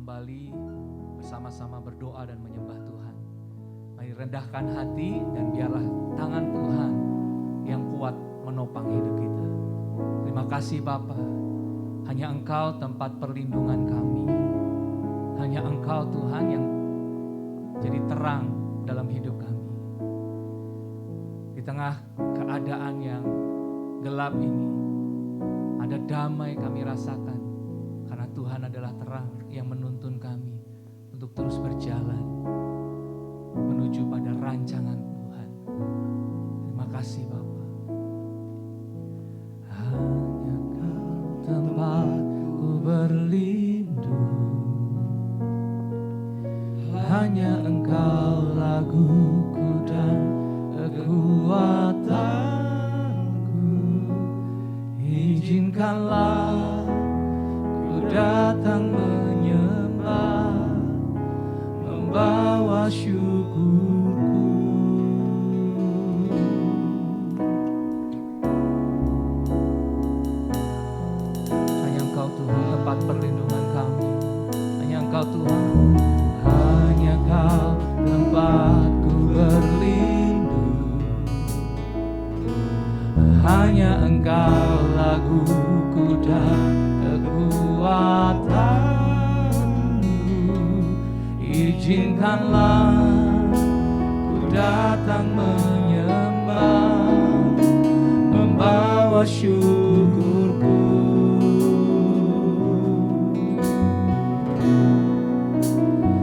kembali bersama-sama berdoa dan menyembah Tuhan. Mari rendahkan hati dan biarlah tangan Tuhan yang kuat menopang hidup kita. Terima kasih Bapa, hanya Engkau tempat perlindungan kami. Hanya Engkau Tuhan yang jadi terang dalam hidup kami. Di tengah keadaan yang gelap ini, ada damai kami rasakan. Karena Tuhan adalah terang yang menuntun kami untuk terus berjalan menuju pada rancangan Tuhan. Terima kasih Bapa. Hanya Kau tempatku berlindung, hanya Engkau laguku dan kekuatanku. Izinkanlah ku datang menyembah, membawa syukurku. Hanya Engkau Tuhan tempat perlindungan kami. Hanya Engkau Tuhan. Hanya Kau tempatku berlindung, hanya Engkau laguku dan kekuatanku. Izinkanlah ku datang menyembah, membawa syukurku.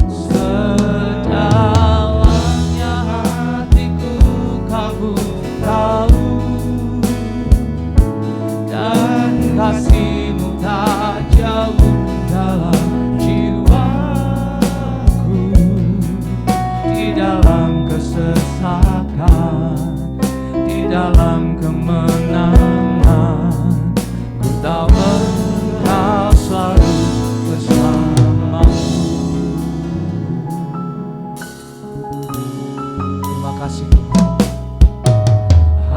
Sedalamnya hatiku Kau pun tahu, dan kasih-Mu tak jauh dalam jiwaku. Di dalam kesesakan, di dalam kemenangan, ku tahu Engkau selalu bersamaku. Terima kasih Tuhan.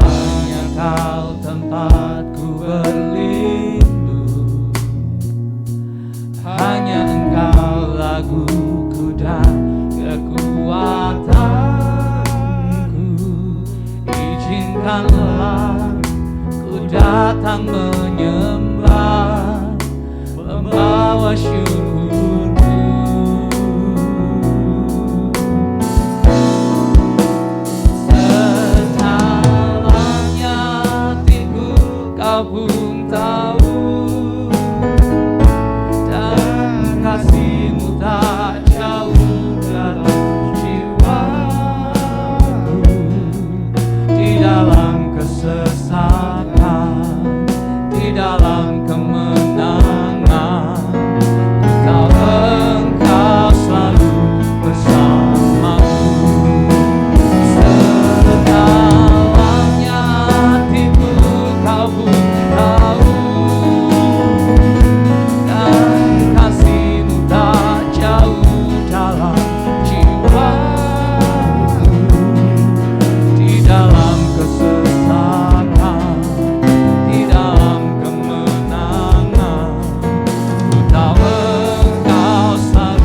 Hanya Kau tempatku berlindung, hanya Engkau laguku dan kekuatanku. Izinkanlah ku datang menyembah, membawa syukurku. Sedalamnya hatiku Kau pun tahu, dan kasih-Mu tak jauh dalam jiwaku. Di dalam kesesakan, di dalam kemenangan, ku tahu Engkau selalu bersamaku. Sedalamnya hatiku Kau pun tahu, dan kasih-Mu tak jauh dalam jiwaku. Di dalam kesesakan, di dalam kemenangan, ku tahu Engkau selalu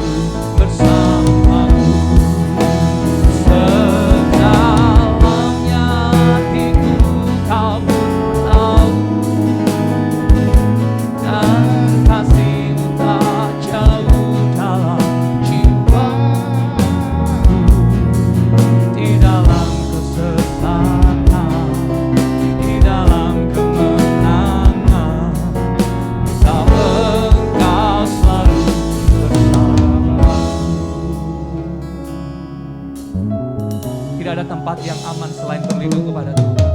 bersamaku. Sedalamnya hatiku Kau pun tahu, dan kasih-Mu tak jauh dalam jiwaku. Di dalam kesesakan, di dalam kemenangan, ku tahu Engkau selalu bersamaku. Tidak ada tempat yang aman selain berlindung kepada Tuhan.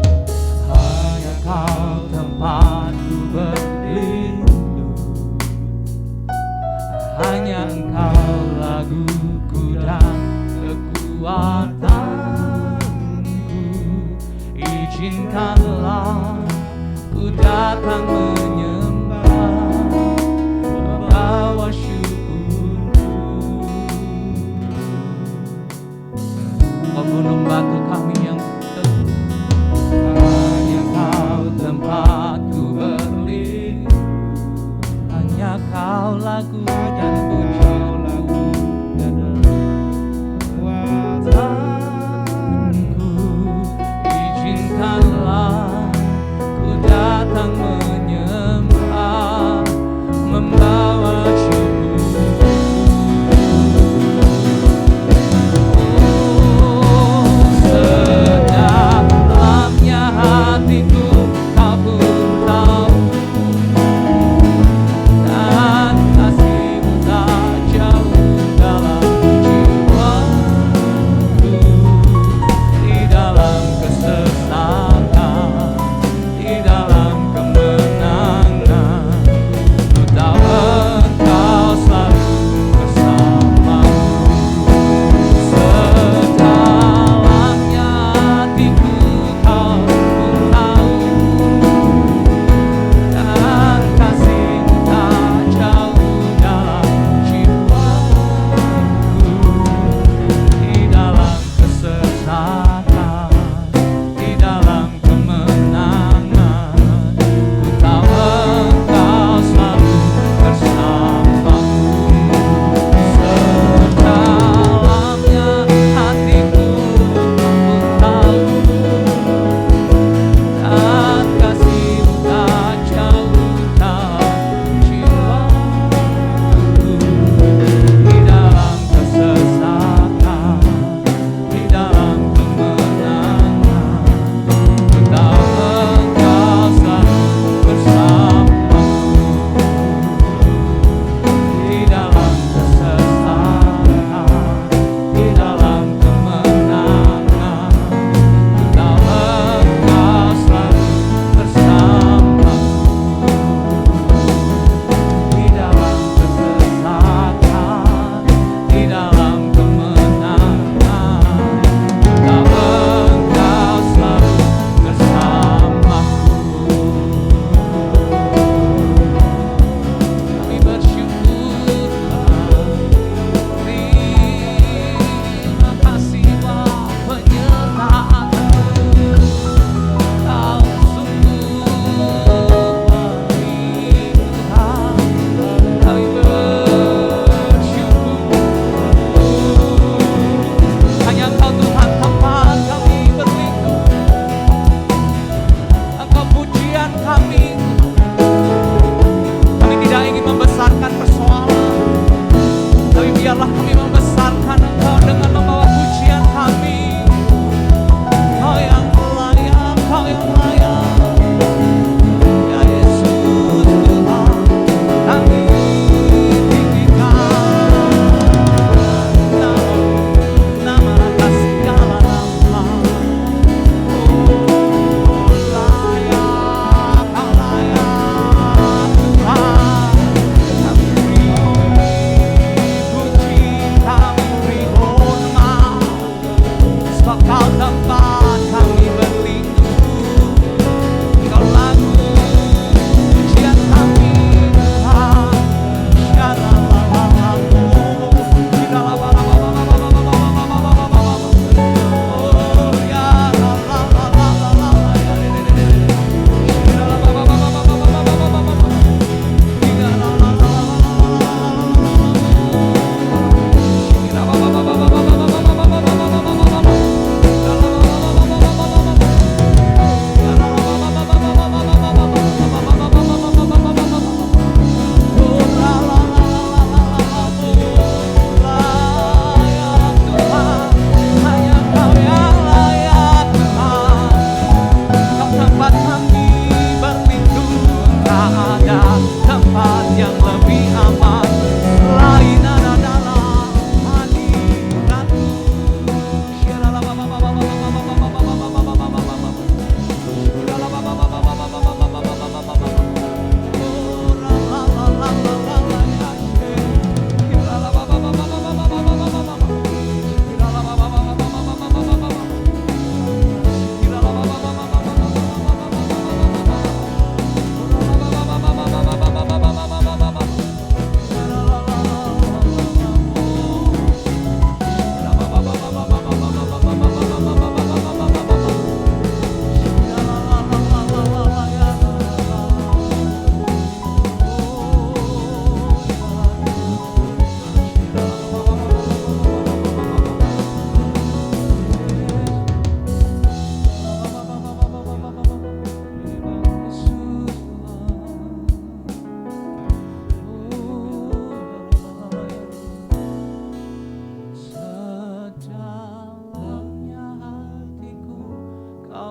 Hanya Kau tempatku berlindung, hanya Engkau laguku dan kekuatanku. Izinkanlah ku datang menyembah, membawa syukurku. Kau gunung batu kami yang teguh, hanya Kau tempatku berlindung, hanya Kau lagu dan pujian.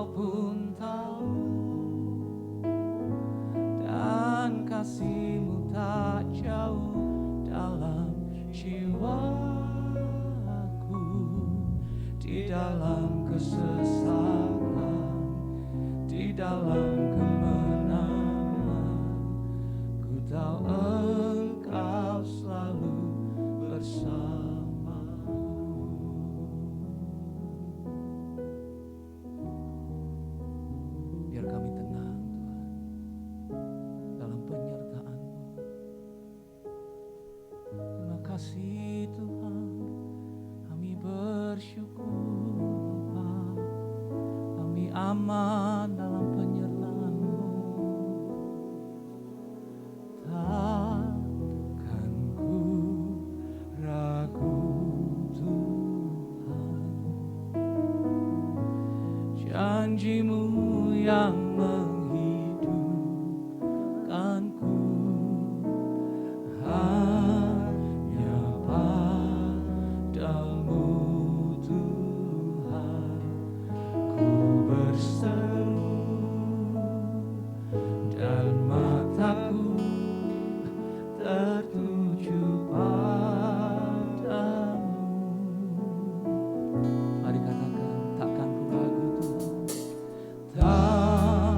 Kau pun tahu, dan kasih-Mu tak jauh dalam jiwaku. Di dalam kesesakan, di dalam kemenangan, ku tahu Engkau selalu bersamaku. Biar kami tenang, Tuhan, dalam penyertaan-Mu. Terima kasih Tuhan, kami bersyukur Bapa, kami aman dalam penyertaan-Mu. Takkan ku ragu Tuhan, janji-Mu yang menghidupkanku, hanya padamu Tuhan ku berseru, dan mataku tertuju padamu. Mari katakan, takkan ku ragu Tuhan, takkan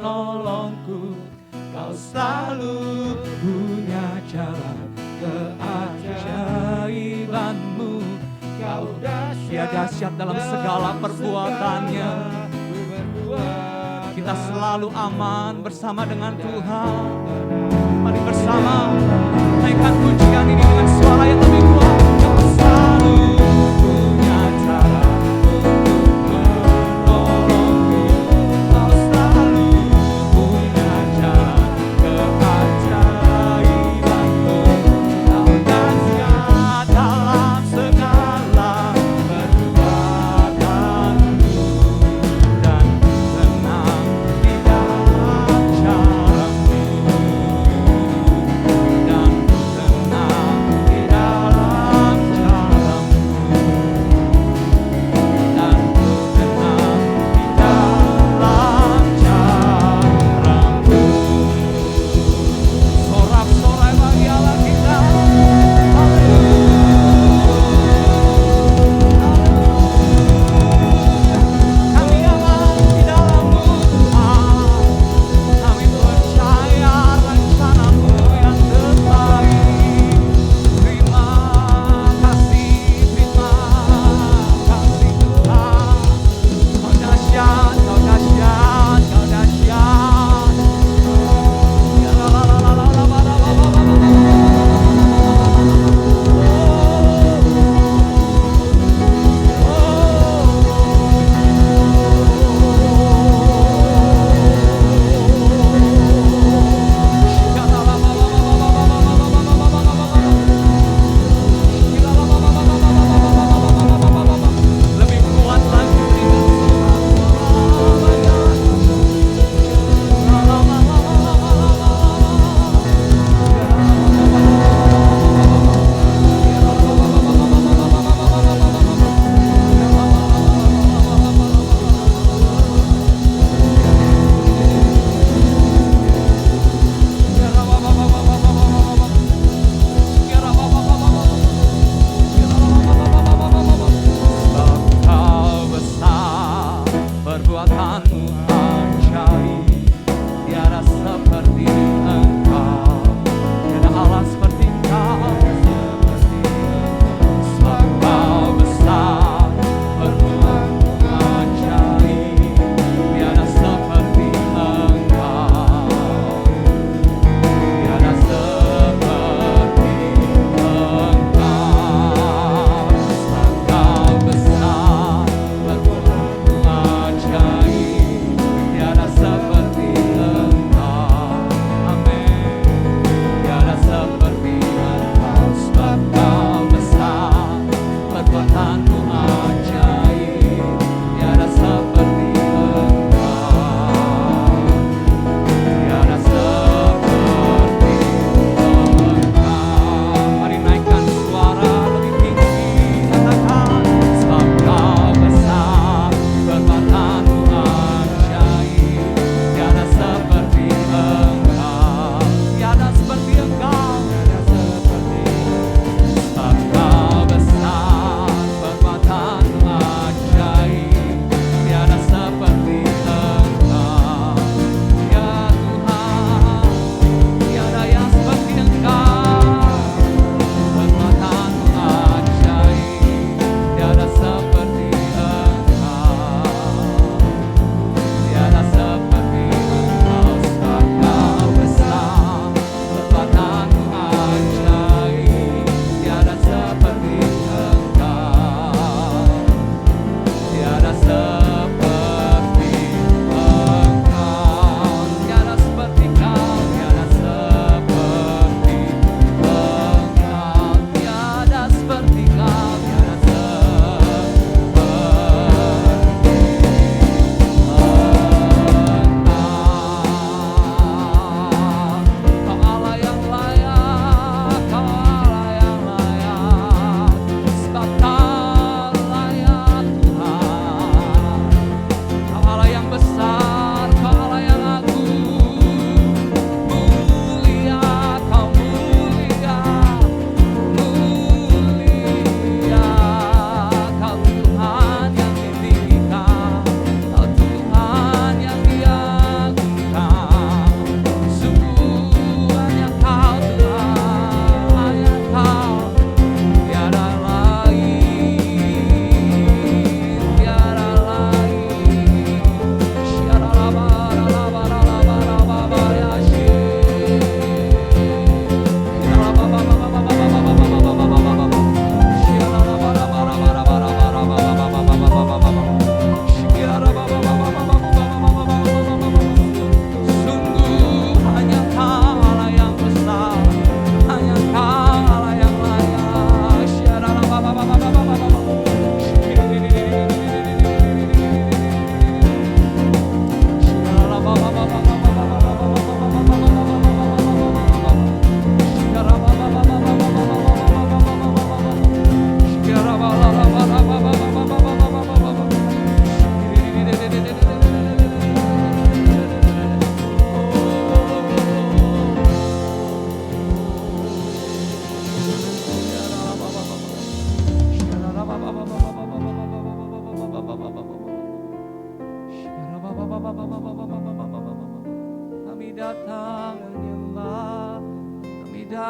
menolongku. Kau selalu punya cara keajaibanmu. Kau dahsyat dalam segala perbuatannya. Kita selalu aman bersama dengan Tuhan. Mari bersama naikkan pujian ini dengan suara yang lebih kuat. Kau selalu punya cara untuk menolongku. Kau selalu punya cara keajaibanmu. Kau dahsyat dalam segala perbuatanmu. Dan tenang di dalam caramu. Dan ku tenang di dalam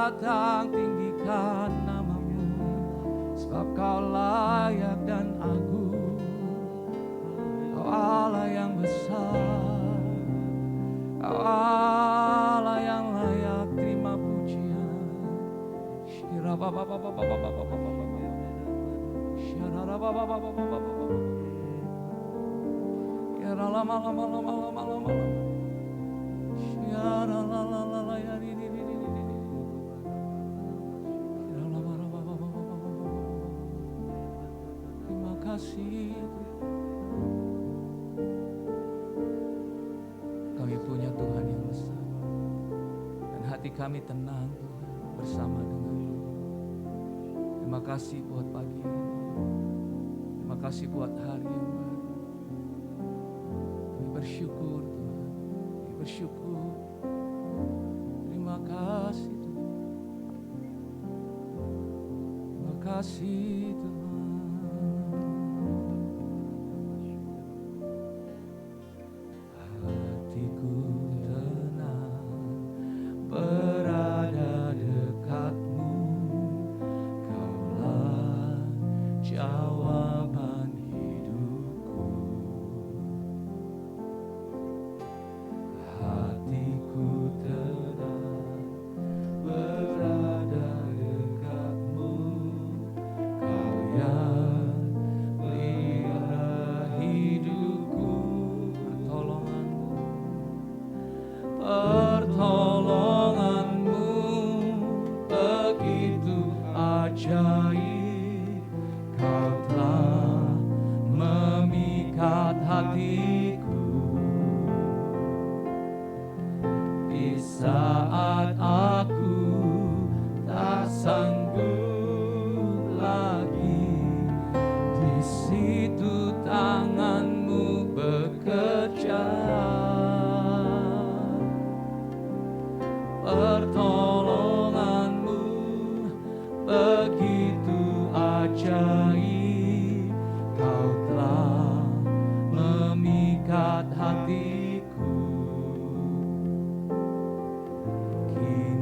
datang, tinggikan namamu, sebab kau layak dan agung. Kau Allah yang besar, kau Allah yang layak terima pujian. Terima kasih. Kami punya Tuhan yang besar, dan hati kami tenang Tuhan bersama dengan-Mu. Terima kasih buat pagi ini. Terima kasih buat hari yang baru. Kami bersyukur Tuhan, kami bersyukur. Terima kasih Tuhan. Terima kasih Tuhan. Hatiku tenang berada dekat-Mu. Kaulah jawaban hidupku. Hatiku tenang berada dekat-Mu. Kau yang pelihara hidupku. Pertolongan-Mu begitu ajaib. Kau telah memikat hatiku. Di saat aku tak sanggup lagi, di situ tangan-Mu bekerja. Pertolongan-Mu begitu ajaib. Kau telah memikat hatiku. Kini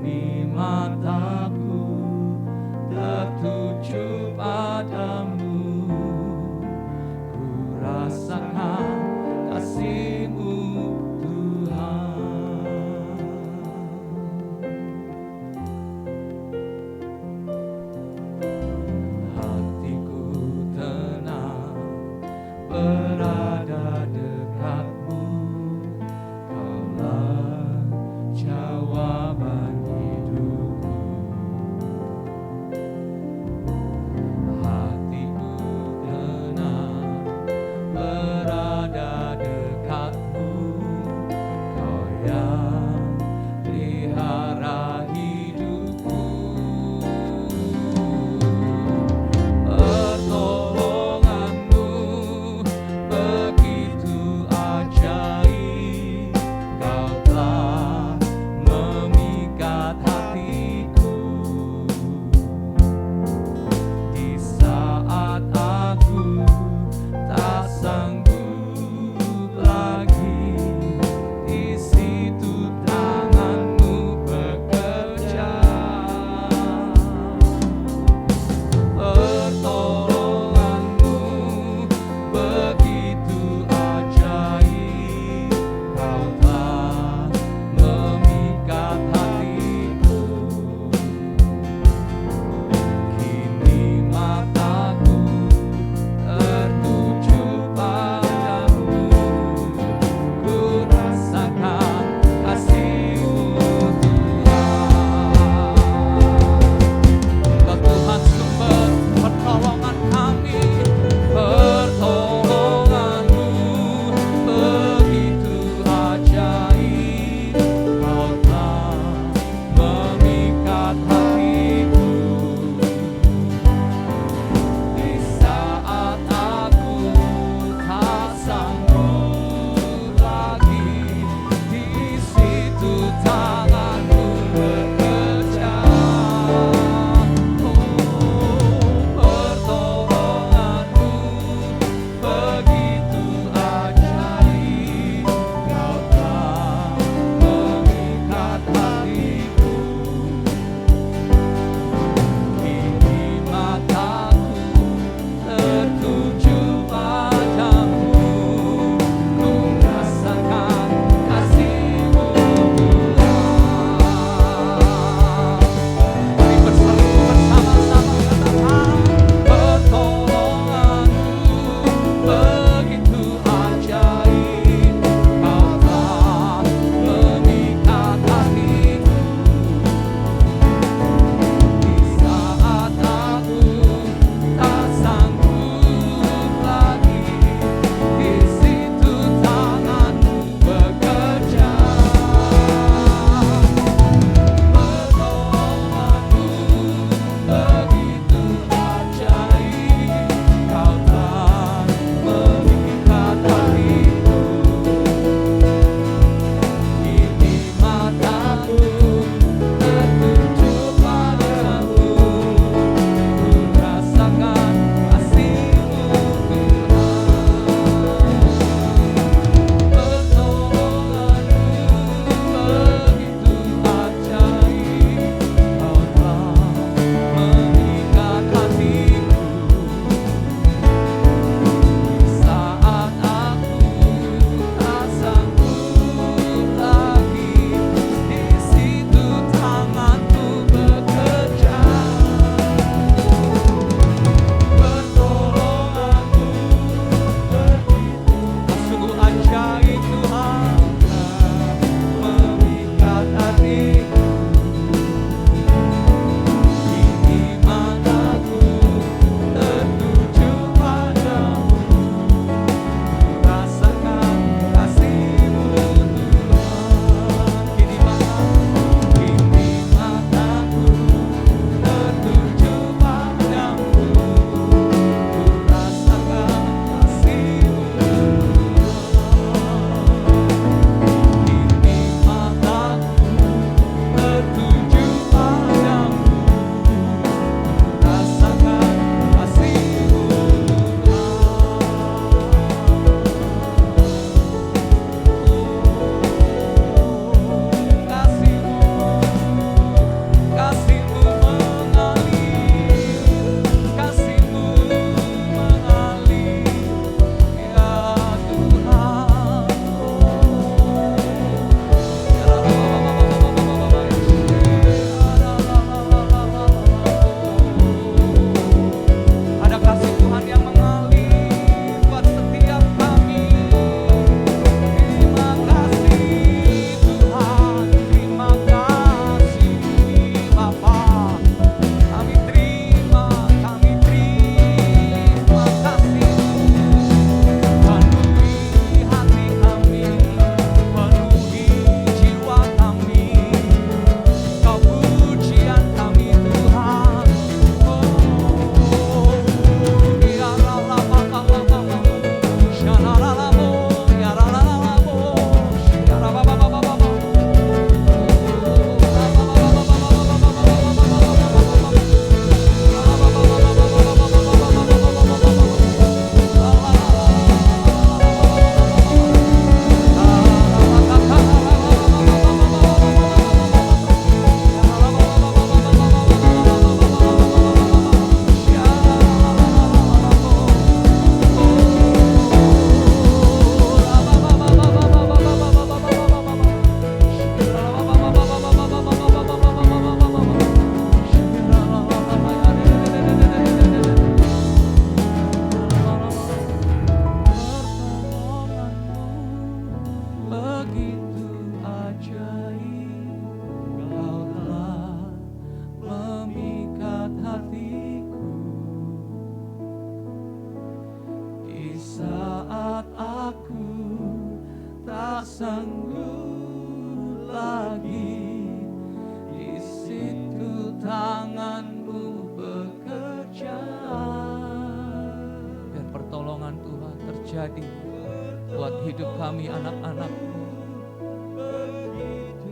hidup kami, anak-anak-Mu.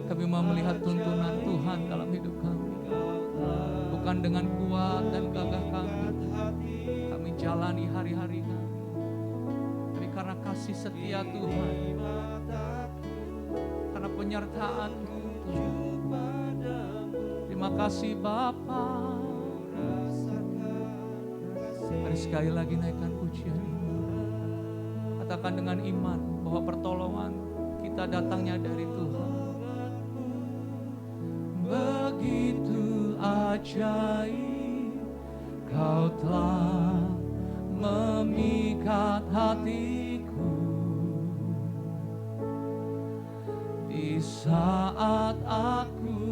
Kami mau melihat tuntunan Tuhan dalam hidup kami. Bukan dengan kuat dan gagah kami jalani hari-hari kami, tapi karena kasih setia Tuhan, karena penyertaan-Mu Tuhan. Terima kasih Bapa. Mari sekali lagi naikkan pujian ini. Katakan dengan iman bahwa pertolongan kita datangnya dari Tuhan. Begitu ajaib Kau telah memikat hatiku di saat aku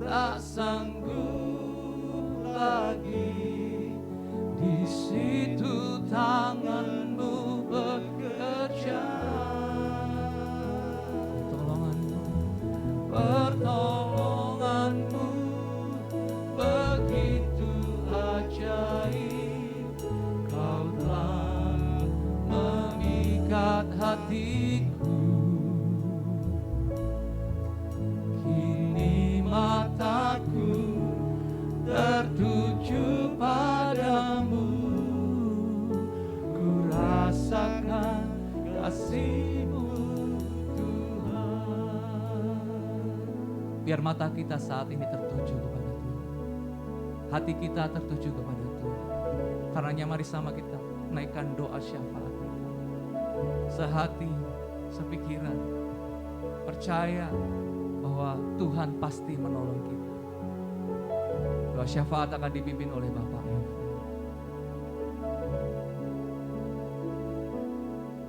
tak sanggup lagi. Di situ tangan-Mu bekerja. Pertolongan-Mu begitu ajaib. Kau telah memikat hatiku. Kini mataku tertuju padamu. Ku rasakan kasih-Mu Tuhan. Biar mata kita saat ini tertuju kepada Tuhan. Hati kita tertuju kepada Tuhan. Karenanya mari sama kita naikkan doa syafaat kita. Sehati, sepikiran, percaya bahwa Tuhan pasti menolong kita. Doa syafaat akan dipimpin oleh Bapak.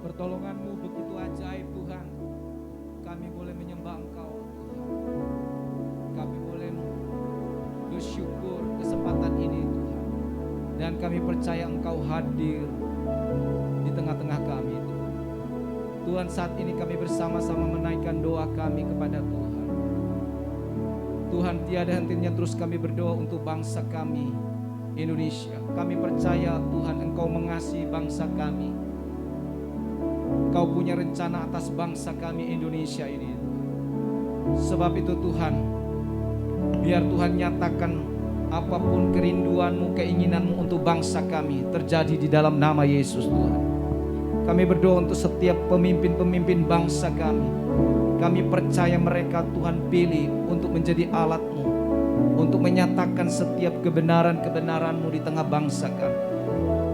Pertolongan-Mu begitu ajaib Tuhan. Kami boleh menyembah Engkau Tuhan. Kami boleh bersyukur kesempatan ini Tuhan. Dan kami percaya Engkau hadir di tengah-tengah kami Tuhan. Tuhan, saat ini kami bersama-sama menaikkan doa kami kepada Tuhan. Tuhan, tiada hentinya terus kami berdoa untuk bangsa kami Indonesia. Kami percaya Tuhan Engkau mengasihi bangsa kami. Kau punya rencana atas bangsa kami Indonesia ini. Sebab itu Tuhan, biar Tuhan nyatakan apapun kerinduan-Mu, keinginan-Mu untuk bangsa kami terjadi di dalam nama Yesus Tuhan. Kami berdoa untuk setiap pemimpin-pemimpin bangsa kami. Kami percaya mereka Tuhan pilih untuk menjadi alat-Mu, untuk menyatakan setiap kebenaran-kebenaran-Mu di tengah bangsa kami,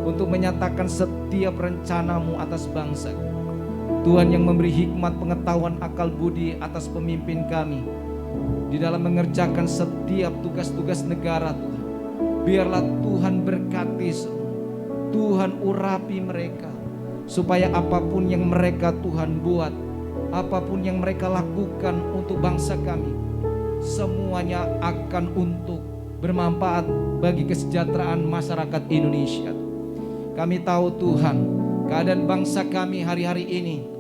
untuk menyatakan setiap rencana-Mu atas bangsa kami. Tuhan yang memberi hikmat, pengetahuan, akal budi atas pemimpin kami di dalam mengerjakan setiap tugas-tugas negara Tuhan. Biarlah Tuhan berkati semua. Tuhan urapi mereka supaya apapun yang mereka Tuhan buat, apapun yang mereka lakukan untuk bangsa kami, semuanya akan untuk bermanfaat bagi kesejahteraan masyarakat Indonesia. Kami tahu Tuhan, keadaan bangsa kami hari-hari ini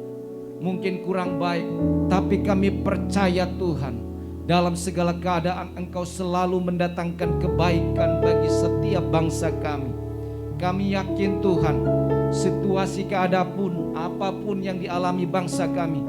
mungkin kurang baik, tapi kami percaya Tuhan, dalam segala keadaan Engkau selalu mendatangkan kebaikan bagi setiap bangsa kami. Kami yakin Tuhan, situasi keadaan apapun yang dialami bangsa kami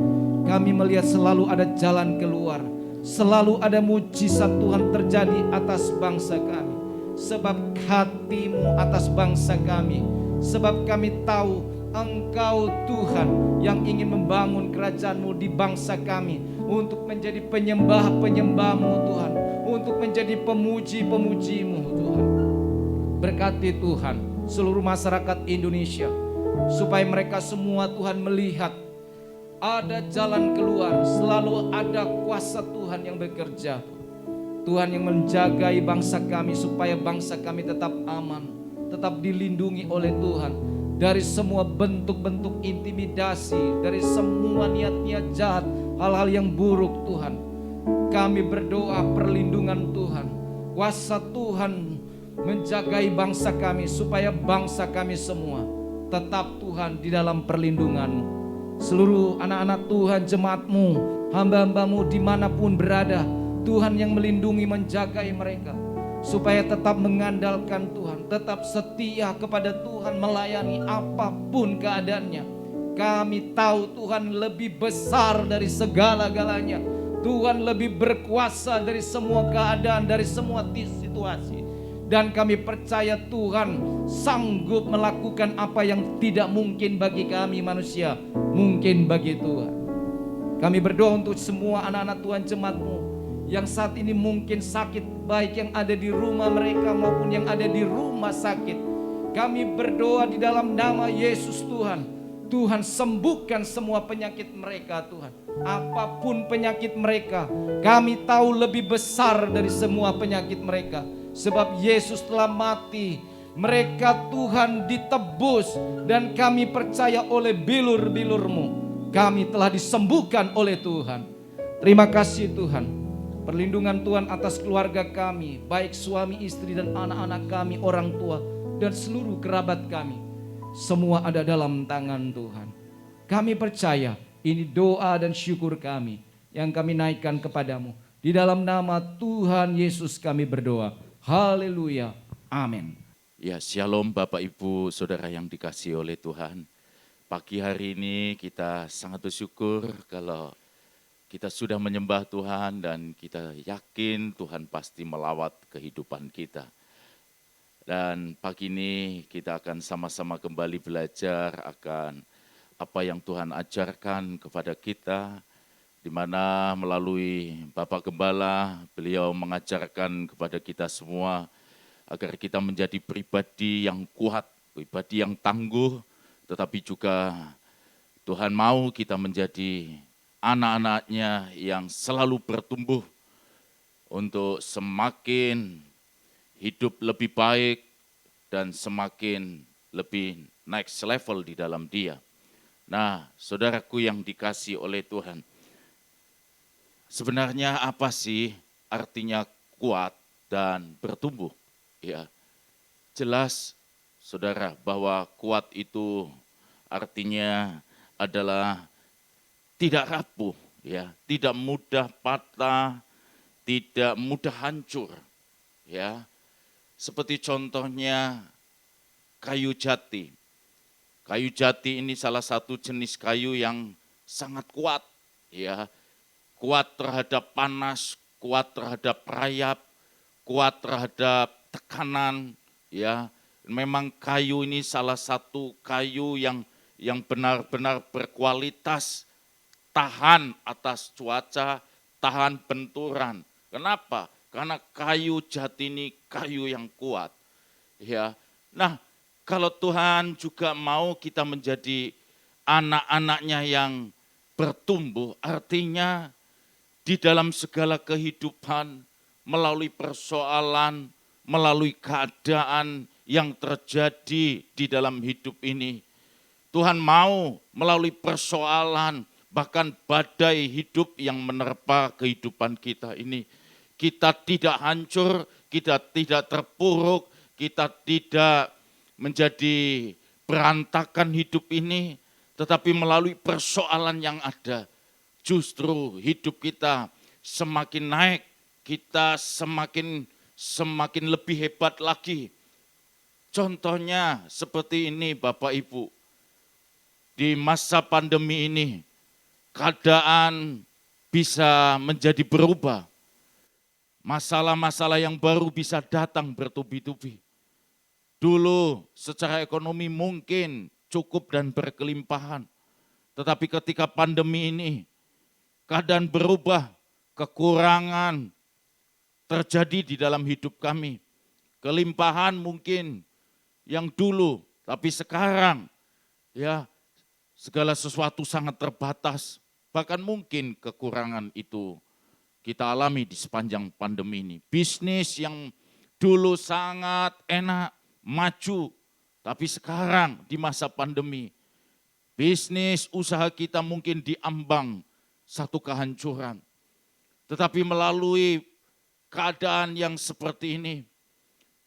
melihat selalu ada jalan keluar, selalu ada mujizat Tuhan terjadi atas bangsa kami. Sebab hati-Mu atas bangsa kami, sebab kami tahu Engkau Tuhan yang ingin membangun kerajaan-Mu di bangsa kami, untuk menjadi penyembah-penyembah-Mu Tuhan, untuk menjadi pemuji-pemuji-Mu Tuhan. Berkati Tuhan seluruh masyarakat Indonesia, supaya mereka semua Tuhan melihat ada jalan keluar, selalu ada kuasa Tuhan yang bekerja. Tuhan yang menjagai bangsa kami supaya bangsa kami tetap aman, tetap dilindungi oleh Tuhan dari semua bentuk-bentuk intimidasi, dari semua niat-niat jahat, hal-hal yang buruk Tuhan. Kami berdoa perlindungan Tuhan, kuasa Tuhan menjagai bangsa kami, supaya bangsa kami semua tetap Tuhan di dalam perlindungan-Mu. Seluruh anak-anak Tuhan, jemaat-Mu, hamba-hamba-Mu dimanapun berada, Tuhan yang melindungi, menjagai mereka, supaya tetap mengandalkan Tuhan, tetap setia kepada Tuhan, melayani apapun keadaannya. Kami tahu Tuhan lebih besar dari segala-galanya. Tuhan lebih berkuasa dari semua keadaan, dari semua situasi. Dan kami percaya Tuhan sanggup melakukan apa yang tidak mungkin bagi kami manusia, mungkin bagi Tuhan. Kami berdoa untuk semua anak-anak Tuhan, jemaat-Mu yang saat ini mungkin sakit, baik yang ada di rumah mereka maupun yang ada di rumah sakit. Kami berdoa di dalam nama Yesus Tuhan. Tuhan sembuhkan semua penyakit mereka Tuhan. Apapun penyakit mereka, kami tahu lebih besar dari semua penyakit mereka. Sebab Yesus telah mati, mereka Tuhan ditebus, dan kami percaya oleh bilur-bilur-Mu kami telah disembuhkan oleh Tuhan. Terima kasih Tuhan. Perlindungan Tuhan atas keluarga kami, baik suami, istri, dan anak-anak kami, orang tua, dan seluruh kerabat kami. Semua ada dalam tangan Tuhan. Kami percaya ini doa dan syukur kami yang kami naikkan kepadamu. Di dalam nama Tuhan Yesus kami berdoa. Haleluya. Amin. Ya, shalom Bapak Ibu Saudara yang dikasihi oleh Tuhan. Pagi hari ini kita sangat bersyukur kalau kita sudah menyembah Tuhan dan kita yakin Tuhan pasti melawat kehidupan kita. Dan pagi ini kita akan sama-sama kembali belajar akan apa yang Tuhan ajarkan kepada kita, di mana melalui Bapak Gembala, beliau mengajarkan kepada kita semua agar kita menjadi pribadi yang kuat, pribadi yang tangguh, tetapi juga Tuhan mau kita menjadi anak-anaknya yang selalu bertumbuh untuk semakin hidup lebih baik dan semakin lebih next level di dalam Dia. Nah, saudaraku yang dikasihi oleh Tuhan, sebenarnya apa sih artinya kuat dan bertumbuh? Ya, jelas saudara bahwa kuat itu artinya adalah tidak rapuh, ya, tidak mudah patah, tidak mudah hancur, ya. Seperti contohnya kayu jati. Kayu jati ini salah satu jenis kayu yang sangat kuat, ya. Kuat terhadap panas, kuat terhadap rayap, kuat terhadap tekanan, ya. Memang kayu ini salah satu kayu yang benar-benar berkualitas, tahan atas cuaca, tahan benturan. Kenapa? Karena kayu jati ini kayu yang kuat. Ya. Nah, kalau Tuhan juga mau kita menjadi anak-anaknya yang bertumbuh, artinya di dalam segala kehidupan, melalui persoalan, melalui keadaan yang terjadi di dalam hidup ini, Tuhan mau melalui persoalan, bahkan badai hidup yang menerpa kehidupan kita ini, kita tidak hancur, kita tidak terpuruk, kita tidak menjadi berantakan hidup ini, tetapi melalui persoalan yang ada, justru hidup kita semakin naik, kita semakin lebih hebat lagi. Contohnya seperti ini Bapak Ibu, di masa pandemi ini, keadaan bisa menjadi berubah. Masalah-masalah yang baru bisa datang bertubi-tubi. Dulu secara ekonomi mungkin cukup dan berkelimpahan. Tetapi ketika pandemi ini, keadaan berubah, kekurangan terjadi di dalam hidup kami. Kelimpahan mungkin yang dulu, tapi sekarang ya segala sesuatu sangat terbatas. Bahkan mungkin kekurangan itu kita alami di sepanjang pandemi ini. Bisnis yang dulu sangat enak, maju, tapi sekarang di masa pandemi, bisnis usaha kita mungkin diambang satu kehancuran. Tetapi melalui keadaan yang seperti ini,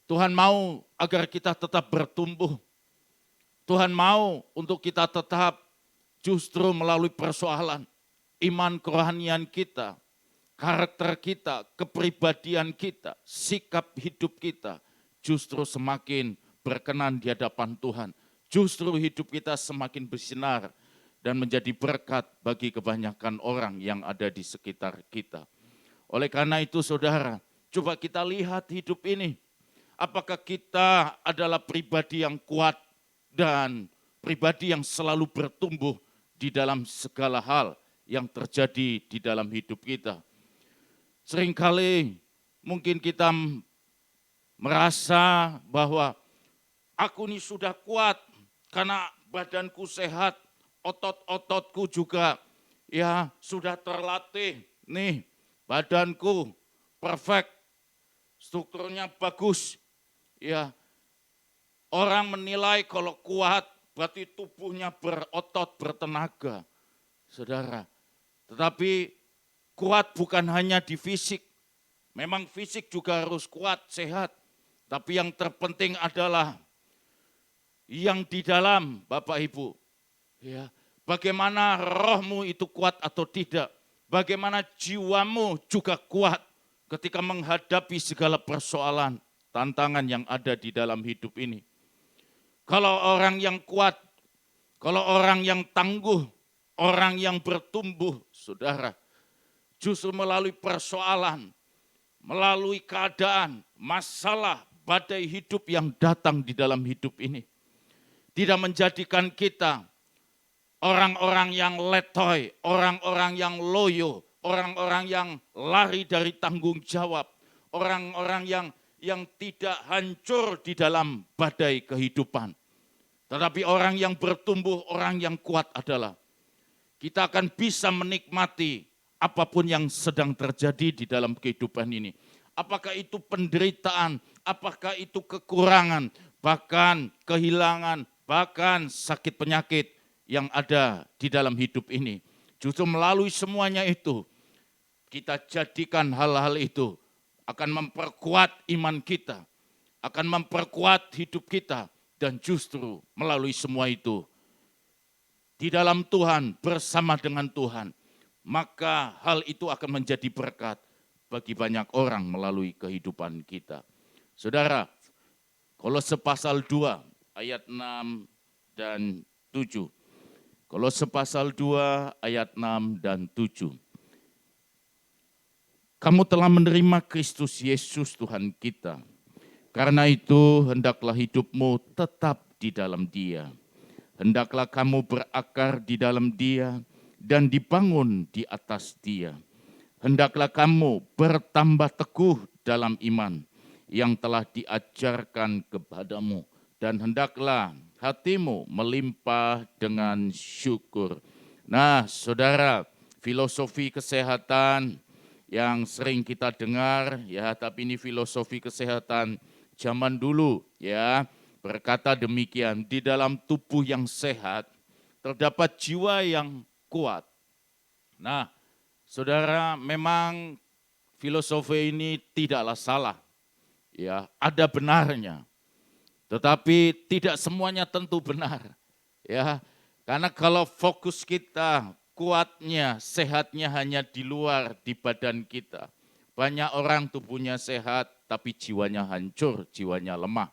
Tuhan mau agar kita tetap bertumbuh. Tuhan mau untuk kita tetap justru melalui persoalan, iman kerohanian kita, karakter kita, kepribadian kita, sikap hidup kita justru semakin berkenan di hadapan Tuhan. Justru hidup kita semakin bersinar dan menjadi berkat bagi kebanyakan orang yang ada di sekitar kita. Oleh karena itu saudara, coba kita lihat hidup ini. Apakah kita adalah pribadi yang kuat dan pribadi yang selalu bertumbuh di dalam segala hal yang terjadi di dalam hidup kita. Seringkali mungkin kita merasa bahwa aku ini sudah kuat karena badanku sehat, otot-ototku juga ya sudah terlatih. Nih, badanku perfect, strukturnya bagus. Ya, orang menilai kalau kuat berarti tubuhnya berotot, bertenaga. Saudara, tetapi kuat bukan hanya di fisik. Memang fisik juga harus kuat, sehat. Tapi yang terpenting adalah yang di dalam, Bapak Ibu. Ya, bagaimana rohmu itu kuat atau tidak. Bagaimana jiwamu juga kuat ketika menghadapi segala persoalan, tantangan yang ada di dalam hidup ini. Kalau orang yang kuat, kalau orang yang tangguh, orang yang bertumbuh, saudara, justru melalui persoalan, melalui keadaan, masalah, badai hidup yang datang di dalam hidup ini, tidak menjadikan kita orang-orang yang letoy, orang-orang yang loyo, orang-orang yang lari dari tanggung jawab, orang-orang yang tidak hancur di dalam badai kehidupan. Tetapi orang yang bertumbuh, orang yang kuat adalah kita akan bisa menikmati apapun yang sedang terjadi di dalam kehidupan ini. Apakah itu penderitaan, apakah itu kekurangan, bahkan kehilangan, bahkan sakit penyakit yang ada di dalam hidup ini. Justru melalui semuanya itu, kita jadikan hal-hal itu akan memperkuat iman kita, akan memperkuat hidup kita, dan justru melalui semua itu, di dalam Tuhan, bersama dengan Tuhan, maka hal itu akan menjadi berkat bagi banyak orang melalui kehidupan kita. Saudara, Kolose pasal 2 ayat 6 dan 7. Kolose pasal 2 ayat 6 dan 7. Kamu telah menerima Kristus Yesus Tuhan kita. Karena itu hendaklah hidupmu tetap di dalam Dia. Hendaklah kamu berakar di dalam Dia dan dibangun di atas Dia. Hendaklah kamu bertambah teguh dalam iman yang telah diajarkan kepadamu. Dan hendaklah hatimu melimpah dengan syukur. Nah, saudara, filosofi kesehatan yang sering kita dengar, ya, tapi ini filosofi kesehatan zaman dulu, ya, berkata demikian, di dalam tubuh yang sehat terdapat jiwa yang kuat. Nah, saudara, memang filosofi ini tidaklah salah, ya, ada benarnya. Tetapi tidak semuanya tentu benar, ya. Karena kalau fokus kita kuatnya, sehatnya hanya di luar, di badan kita. Banyak orang tubuhnya sehat, tapi jiwanya hancur, jiwanya lemah.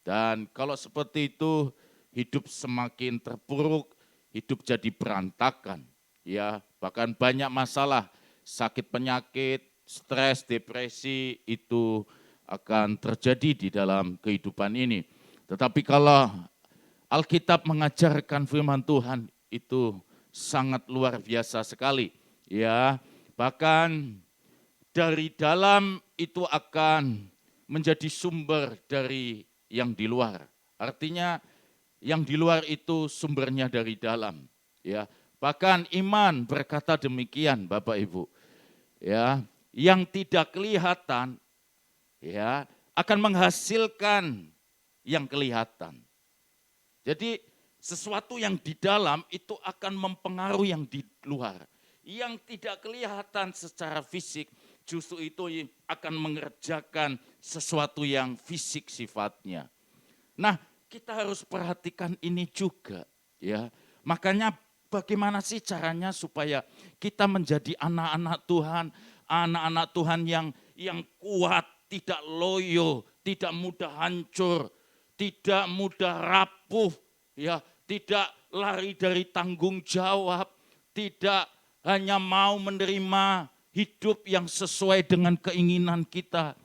Dan kalau seperti itu, hidup semakin terpuruk, hidup jadi berantakan. Ya, bahkan banyak masalah, sakit penyakit, stres, depresi, itu akan terjadi di dalam kehidupan ini. Tetapi kalau Alkitab mengajarkan firman Tuhan, itu sangat luar biasa sekali. Ya, bahkan dari dalam itu akan menjadi sumber dari yang di luar. Artinya yang di luar itu sumbernya dari dalam. Ya, bahkan iman berkata demikian, Bapak Ibu. Ya, yang tidak kelihatan, ya, akan menghasilkan yang kelihatan. Jadi sesuatu yang di dalam itu akan mempengaruhi yang di luar. Yang tidak kelihatan secara fisik, justru itu akan mengerjakan sesuatu yang fisik sifatnya. Nah, kita harus perhatikan ini juga, ya. Makanya bagaimana sih caranya supaya kita menjadi anak-anak Tuhan yang kuat, tidak loyo, tidak mudah hancur, tidak mudah rapuh, ya, tidak lari dari tanggung jawab, tidak hanya mau menerima hidup yang sesuai dengan keinginan kita.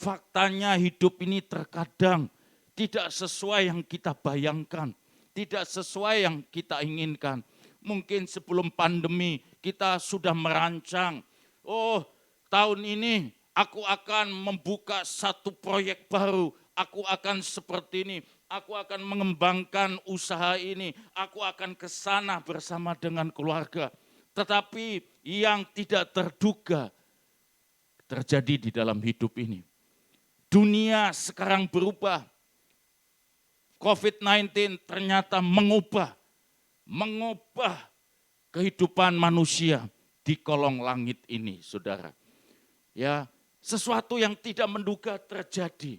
Faktanya hidup ini terkadang tidak sesuai yang kita bayangkan, tidak sesuai yang kita inginkan. Mungkin sebelum pandemi kita sudah merancang, oh tahun ini aku akan membuka satu proyek baru, aku akan seperti ini, aku akan mengembangkan usaha ini, aku akan ke sana bersama dengan keluarga. Tetapi yang tidak terduga terjadi di dalam hidup ini. Dunia sekarang berubah. COVID-19 ternyata mengubah kehidupan manusia di kolong langit ini, saudara. Ya, sesuatu yang tidak menduga terjadi.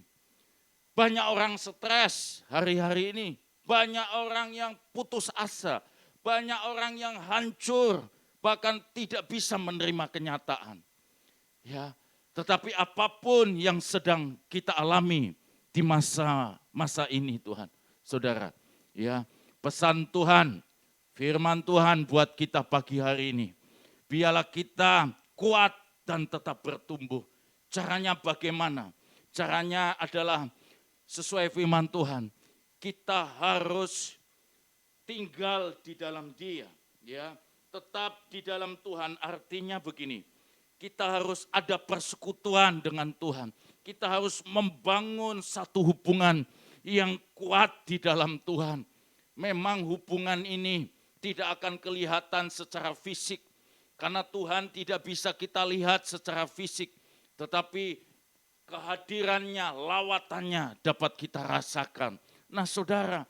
Banyak orang stres hari-hari ini, banyak orang yang putus asa, banyak orang yang hancur, bahkan tidak bisa menerima kenyataan. Ya, tetapi apapun yang sedang kita alami di masa ini Tuhan, saudara, ya, pesan Tuhan, firman Tuhan buat kita pagi hari ini, biarlah kita kuat dan tetap bertumbuh. Caranya bagaimana? Caranya adalah sesuai firman Tuhan, kita harus tinggal di dalam Dia, ya, tetap di dalam Tuhan. Artinya begini, kita harus ada persekutuan dengan Tuhan. Kita harus membangun satu hubungan yang kuat di dalam Tuhan. Memang hubungan ini tidak akan kelihatan secara fisik, karena Tuhan tidak bisa kita lihat secara fisik, tetapi kehadirannya, lawatannya dapat kita rasakan. Nah saudara,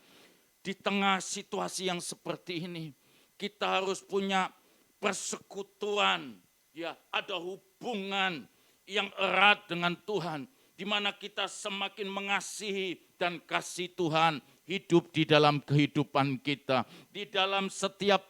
di tengah situasi yang seperti ini, kita harus punya persekutuan, ya, ada hubungan yang erat dengan Tuhan, di mana kita semakin mengasihi dan kasih Tuhan hidup di dalam kehidupan kita. Di dalam setiap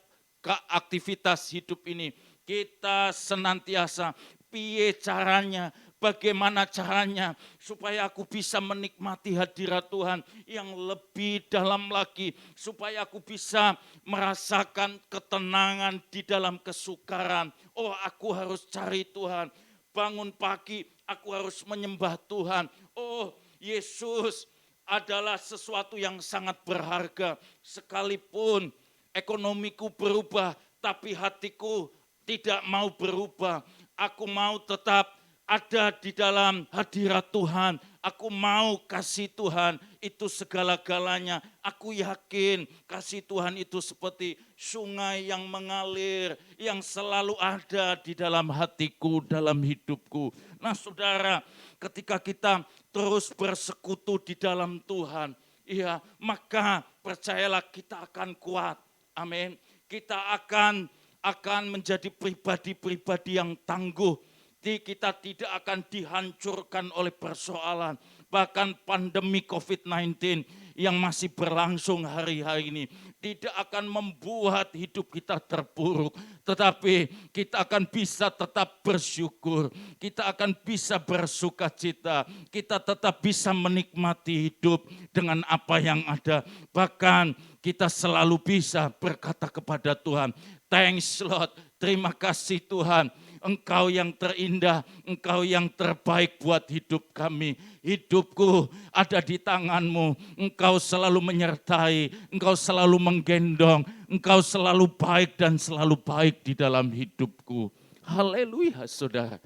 aktivitas hidup ini, kita senantiasa piye caranya, bagaimana caranya supaya aku bisa menikmati hadirat Tuhan yang lebih dalam lagi, supaya aku bisa merasakan ketenangan di dalam kesukaran. Oh, aku harus cari Tuhan. Bangun pagi, aku harus menyembah Tuhan. Oh, Yesus adalah sesuatu yang sangat berharga. Sekalipun ekonomiku berubah, tapi hatiku tidak mau berubah. Aku mau tetap ada di dalam hadirat Tuhan. Aku mau kasih Tuhan itu segala-galanya. Aku yakin kasih Tuhan itu seperti sungai yang mengalir, yang selalu ada di dalam hatiku, dalam hidupku. Nah saudara, ketika kita terus bersekutu di dalam Tuhan, ya, maka percayalah kita akan kuat. Amin. Kita akan menjadi pribadi-pribadi yang tangguh. Kita tidak akan dihancurkan oleh persoalan. Bahkan pandemi COVID-19 yang masih berlangsung hari-hari ini tidak akan membuat hidup kita terpuruk. Tetapi kita akan bisa tetap bersyukur. Kita akan bisa bersuka cita. Kita tetap bisa menikmati hidup dengan apa yang ada. Bahkan kita selalu bisa berkata kepada Tuhan, thanks Lord, terima kasih Tuhan. Engkau yang terindah, Engkau yang terbaik buat hidup kami. Hidupku ada di tangan-Mu. Engkau selalu menyertai, Engkau selalu menggendong, Engkau selalu baik dan selalu baik di dalam hidupku. Haleluya, saudara.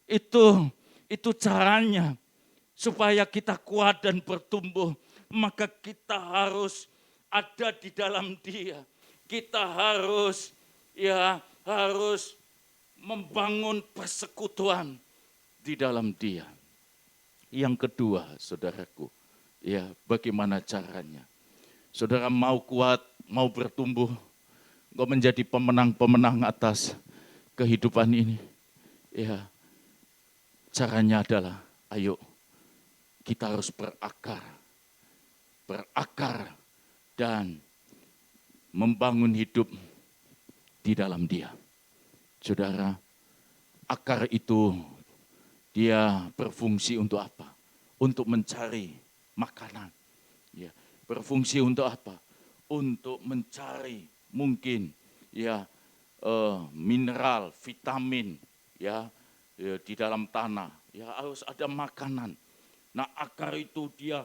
Itu caranya supaya kita kuat dan bertumbuh. Maka kita harus ada di dalam Dia. Kita harus membangun persekutuan di dalam Dia. Yang kedua, saudaraku, ya, bagaimana caranya? Saudara mau kuat, mau bertumbuh, engkau menjadi pemenang-pemenang atas kehidupan ini. Ya, caranya adalah, ayo kita harus berakar dan membangun hidup di dalam Dia. Saudara, akar itu dia berfungsi untuk apa? Untuk mencari makanan. Ya, berfungsi untuk apa? untuk mencari mungkin ya mineral, vitamin ya di dalam tanah. Ya harus ada makanan. Nah akar itu dia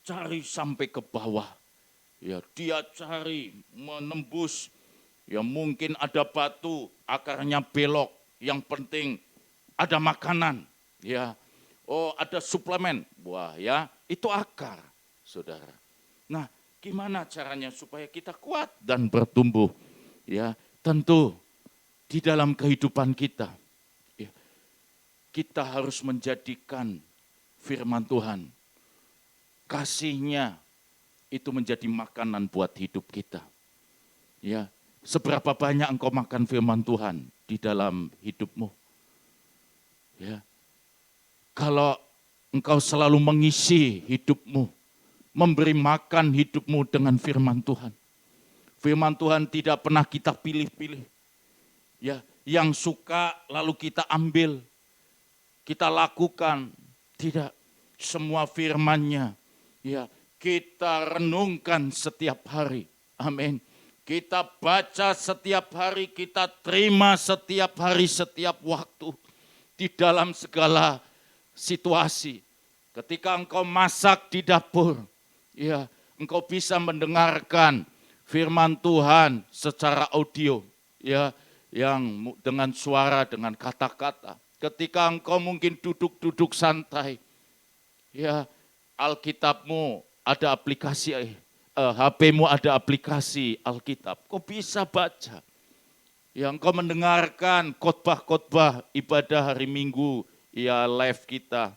cari sampai ke bawah. Ya dia cari menembus. Ya mungkin ada batu, akarnya belok. Yang penting ada makanan. Ya, oh ada suplemen. Wah ya itu akar, saudara. Nah gimana caranya supaya kita kuat dan bertumbuh? Ya tentu di dalam kehidupan kita. Ya, kita harus menjadikan firman Tuhan, kasih-Nya itu menjadi makanan buat hidup kita. Ya, seberapa banyak engkau makan firman Tuhan di dalam hidupmu? Ya, kalau engkau selalu mengisi hidupmu, memberi makan hidupmu dengan firman Tuhan. Firman Tuhan tidak pernah kita pilih-pilih. Ya, yang suka lalu kita ambil, kita lakukan. Tidak, semua firman-Nya ya kita renungkan setiap hari. Amin. Kita baca setiap hari, kita terima setiap hari, setiap waktu di dalam segala situasi. Ketika engkau masak di dapur, ya, engkau bisa mendengarkan firman Tuhan secara audio, ya, yang dengan suara, dengan kata-kata. Ketika engkau mungkin duduk-duduk santai, ya Alkitabmu ada aplikasi, HP-mu ada aplikasi Alkitab, kau bisa baca. Ya engkau mendengarkan khotbah-khotbah ibadah hari Minggu, ya live kita.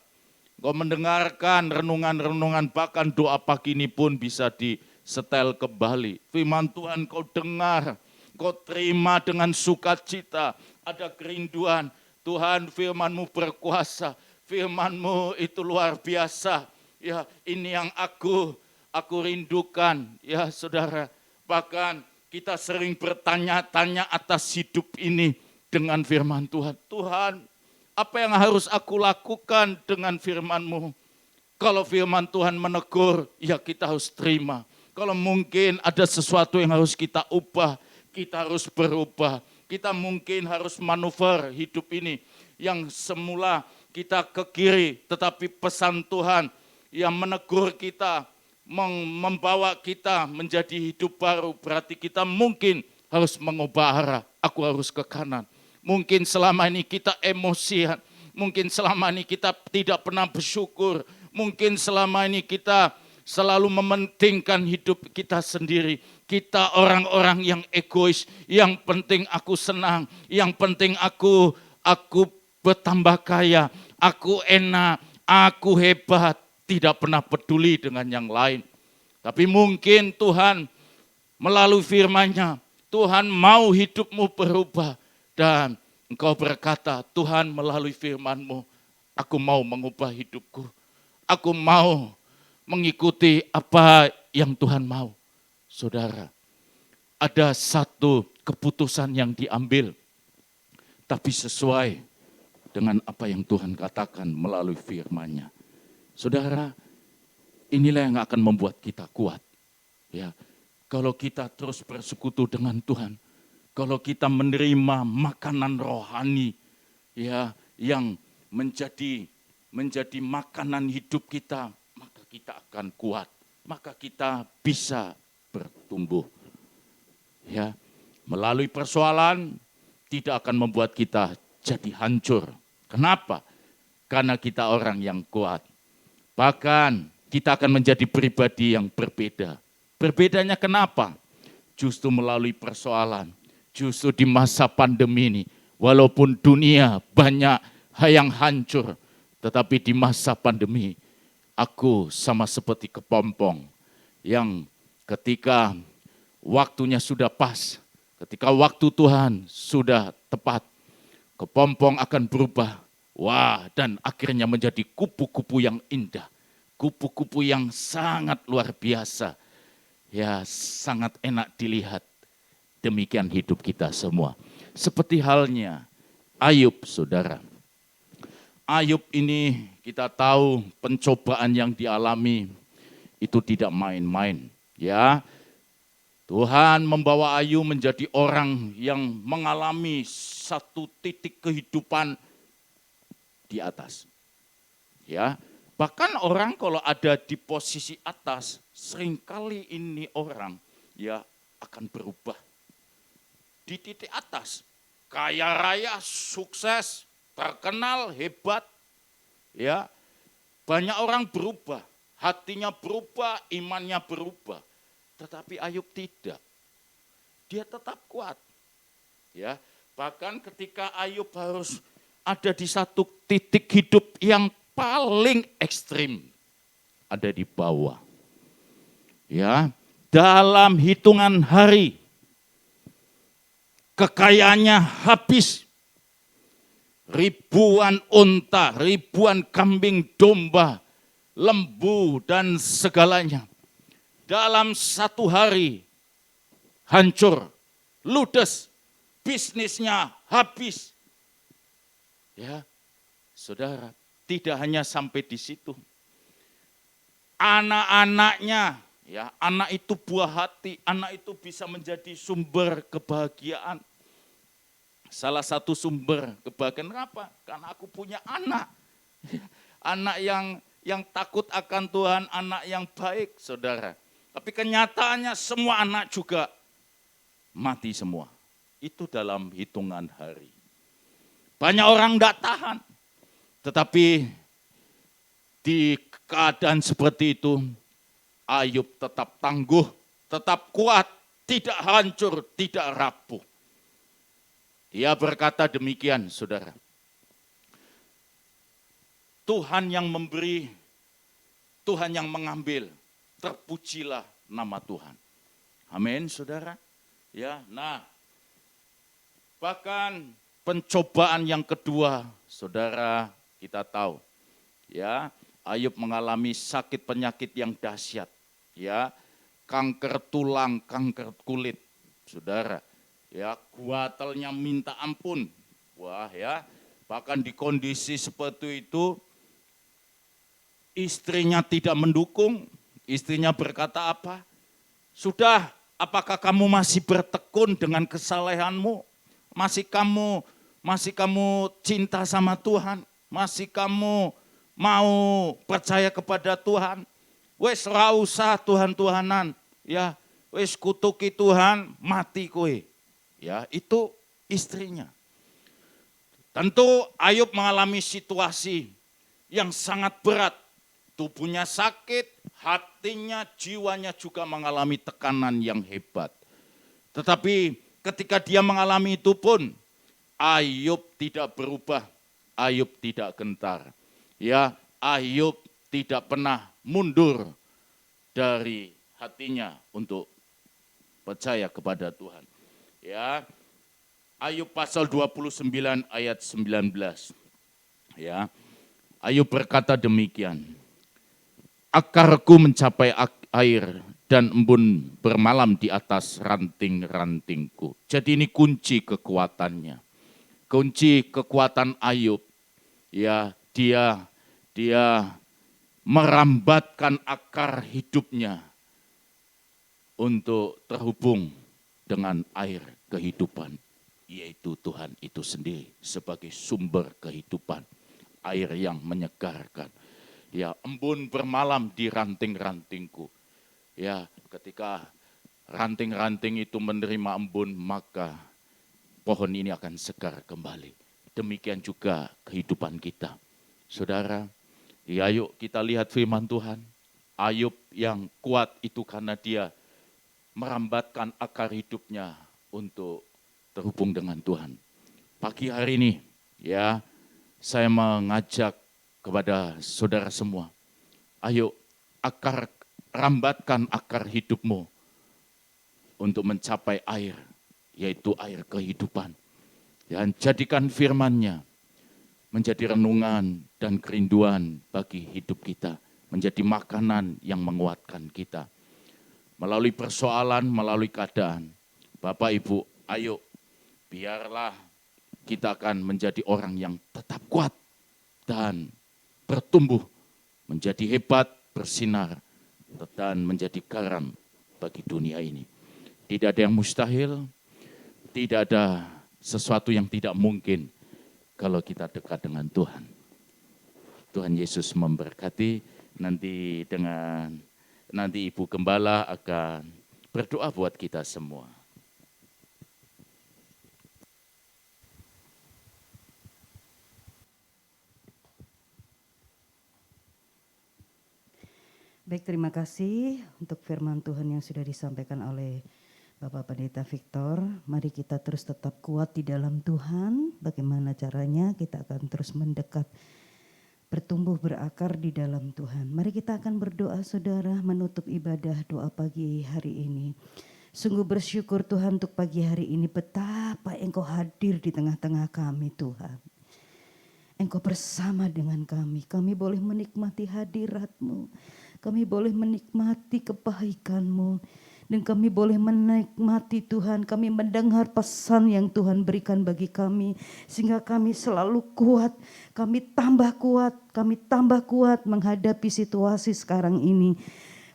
Engkau mendengarkan renungan-renungan, bahkan doa pagi ini pun bisa disetel kembali. Firman Tuhan kau dengar, kau terima dengan sukacita, ada kerinduan. Tuhan firman-Mu berkuasa, firman-Mu itu luar biasa. Ya ini yang aku rindukan ya saudara. Bahkan kita sering bertanya-tanya atas hidup ini dengan firman Tuhan. Tuhan apa yang harus aku lakukan dengan firman-Mu? Kalau firman Tuhan menegur ya kita harus terima. Kalau mungkin ada sesuatu yang harus kita ubah, kita harus berubah. Kita mungkin harus manuver hidup ini yang semula kita ke kiri, tetapi pesan Tuhan yang menegur kita, membawa kita menjadi hidup baru. Berarti kita mungkin harus mengubah arah, aku harus ke kanan. Mungkin selama ini kita emosian, mungkin selama ini kita tidak pernah bersyukur, mungkin selama ini kita selalu mementingkan hidup kita sendiri. Kita orang-orang yang egois, yang penting aku senang, yang penting aku bertambah kaya, aku enak, aku hebat, tidak pernah peduli dengan yang lain. Tapi mungkin Tuhan melalui firman-Nya, Tuhan mau hidupmu berubah dan engkau berkata, Tuhan melalui firman-Mu, aku mau mengubah hidupku, aku mau mengikuti apa yang Tuhan mau. Saudara, ada satu keputusan yang diambil, tapi sesuai dengan apa yang Tuhan katakan melalui firman-Nya. Saudara, inilah yang akan membuat kita kuat. Ya, kalau kita terus bersekutu dengan Tuhan, kalau kita menerima makanan rohani, ya, yang menjadi makanan hidup kita, maka kita akan kuat, maka kita bisa bertumbuh. Ya, melalui persoalan tidak akan membuat kita jadi hancur. Kenapa? Karena kita orang yang kuat. Bahkan kita akan menjadi pribadi yang berbeda. Berbedanya kenapa? Justru melalui persoalan. Justru di masa pandemi ini, walaupun dunia banyak yang hancur, tetapi di masa pandemi, aku sama seperti kepompong yang ketika waktunya sudah pas, ketika waktu Tuhan sudah tepat, kepompong akan berubah. Wah, dan akhirnya menjadi kupu-kupu yang indah. Kupu-kupu yang sangat luar biasa. Ya, sangat enak dilihat. Demikian hidup kita semua. Seperti halnya Ayub, saudara. Ayub ini kita tahu pencobaan yang dialami itu tidak main-main. Ya, Tuhan membawa Ayub menjadi orang yang mengalami satu titik kehidupan di atas. Ya, bahkan orang kalau ada di posisi atas, seringkali ini orang ya akan berubah. Di titik atas, kaya raya, sukses, terkenal, hebat, ya banyak orang berubah, hatinya berubah, imannya berubah. Tetapi Ayub tidak, dia tetap kuat. Ya, bahkan ketika Ayub harus ada di satu titik hidup yang paling ekstrim, ada di bawah. Ya, dalam hitungan hari kekayaannya habis. Ribuan unta, ribuan kambing domba, lembu dan segalanya. Dalam satu hari hancur, ludes, bisnisnya habis. Ya, saudara, tidak hanya sampai di situ. Anak-anaknya, ya, anak itu buah hati, anak itu bisa menjadi sumber kebahagiaan. Salah satu sumber kebahagiaan apa? Karena aku punya anak. Anak yang takut akan Tuhan, anak yang baik, saudara. Tapi kenyataannya semua anak juga mati semua. Itu dalam hitungan hari. Banyak orang tidak tahan. Tetapi di keadaan seperti itu, Ayub tetap tangguh, tetap kuat, tidak hancur, tidak rapuh. Dia berkata demikian, saudara. Tuhan yang memberi, Tuhan yang mengambil, terpujilah nama Tuhan. Amin, saudara. Ya, nah, bahkan pencobaan yang kedua, saudara, kita tahu, ya, Ayub mengalami sakit penyakit yang dahsyat, ya, kanker tulang, kanker kulit, saudara. Ya, guatelnya minta ampun. Wah, ya, bahkan di kondisi seperti itu istrinya tidak mendukung. Istrinya berkata apa? Sudah, apakah kamu masih bertekun dengan kesalehanmu? Masih kamu cinta sama Tuhan? Masih kamu mau percaya kepada Tuhan? Wes ra usah Tuhan-Tuhanan, ya. Wes kutuki Tuhan, mati kowe. Ya, itu istrinya. Tentu Ayub mengalami situasi yang sangat berat. Tubuhnya sakit, hatinya, jiwanya juga mengalami tekanan yang hebat. Tetapi ketika dia mengalami itu pun, Ayub tidak berubah, Ayub tidak gentar. Ya, Ayub tidak pernah mundur dari hatinya untuk percaya kepada Tuhan. Ya, Ayub pasal 29 ayat 19. Ya, Ayub berkata demikian. Akarku mencapai air dan embun bermalam di atas ranting-rantingku. Jadi ini kunci kekuatannya. Kunci kekuatan Ayub. Ya, dia merambatkan akar hidupnya untuk terhubung dengan air kehidupan, yaitu Tuhan itu sendiri sebagai sumber kehidupan, air yang menyegarkan. Ya, embun bermalam di ranting-rantingku. Ya, ketika ranting-ranting itu menerima embun, maka pohon ini akan segar kembali. Demikian juga kehidupan kita. Saudara, ya yuk kita lihat firman Tuhan. Ayub yang kuat itu karena dia merambatkan akar hidupnya untuk terhubung dengan Tuhan. Pagi hari ini, ya, saya mengajak kepada saudara semua, ayo rambatkan akar hidupmu untuk mencapai air, yaitu air kehidupan. Dan jadikan firman-Nya menjadi renungan dan kerinduan bagi hidup kita, menjadi makanan yang menguatkan kita. Melalui persoalan, melalui keadaan, Bapak Ibu, ayo biarlah kita akan menjadi orang yang tetap kuat dan bertumbuh, menjadi hebat, bersinar, dan menjadi garam bagi dunia ini. Tidak ada yang mustahil, tidak ada sesuatu yang tidak mungkin kalau kita dekat dengan Tuhan. Tuhan Yesus memberkati. Nanti Ibu Gembala akan berdoa buat kita semua. Baik, terima kasih untuk firman Tuhan yang sudah disampaikan oleh Bapak Pendeta Victor. Mari kita terus tetap kuat di dalam Tuhan. Bagaimana caranya? Kita akan terus mendekat, bertumbuh berakar di dalam Tuhan. Mari kita akan berdoa saudara, menutup ibadah doa pagi hari ini. Sungguh bersyukur Tuhan untuk pagi hari ini, betapa Engkau hadir di tengah-tengah kami Tuhan. Engkau bersama dengan kami boleh menikmati hadirat-Mu, kami boleh menikmati kebaikan-Mu, dan kami boleh menikmati Tuhan, kami mendengar pesan yang Tuhan berikan bagi kami, sehingga kami selalu kuat, kami tambah kuat menghadapi situasi sekarang ini.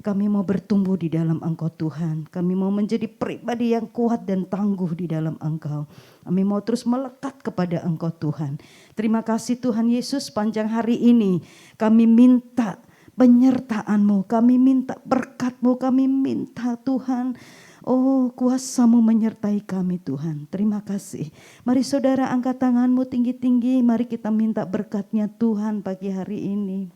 Kami mau bertumbuh di dalam Engkau Tuhan. Kami mau menjadi pribadi yang kuat dan tangguh di dalam Engkau. Kami mau terus melekat kepada Engkau Tuhan. Terima kasih Tuhan Yesus, panjang hari ini kami minta penyertaan-Mu, kami minta berkat-Mu, kami minta Tuhan, oh kuasa-Mu menyertai kami Tuhan. Terima kasih. Mari saudara angkat tangan-Mu tinggi-tinggi, mari kita minta berkat-Nya Tuhan pagi hari ini.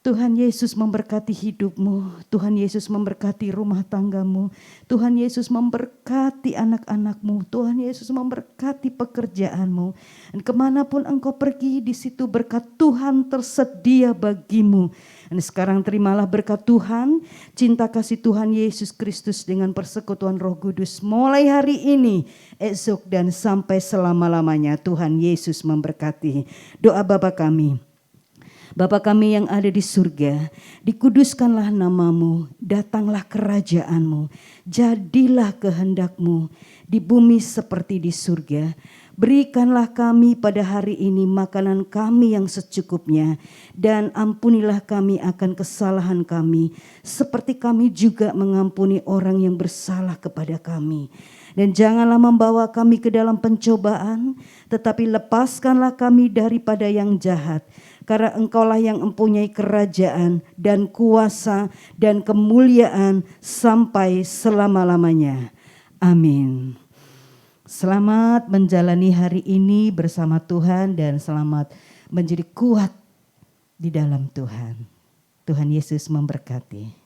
Tuhan Yesus memberkati hidupmu, Tuhan Yesus memberkati rumah tanggamu, Tuhan Yesus memberkati anak-anakmu, Tuhan Yesus memberkati pekerjaanmu. Dan kemanapun engkau pergi, di situ berkat Tuhan tersedia bagimu. Dan sekarang terimalah berkat Tuhan, cinta kasih Tuhan Yesus Kristus dengan persekutuan Roh Kudus mulai hari ini, esok dan sampai selama-lamanya. Tuhan Yesus memberkati. Doa Bapa kami. Bapa kami yang ada di surga, dikuduskanlah namamu, datanglah kerajaanmu, jadilah kehendak-Mu di bumi seperti di surga. Berikanlah kami pada hari ini makanan kami yang secukupnya, dan ampunilah kami akan kesalahan kami, seperti kami juga mengampuni orang yang bersalah kepada kami. Dan janganlah membawa kami ke dalam pencobaan, tetapi lepaskanlah kami daripada yang jahat. Karena Engkaulah yang mempunyai kerajaan dan kuasa dan kemuliaan sampai selama-lamanya. Amin. Selamat menjalani hari ini bersama Tuhan dan selamat menjadi kuat di dalam Tuhan. Tuhan Yesus memberkati.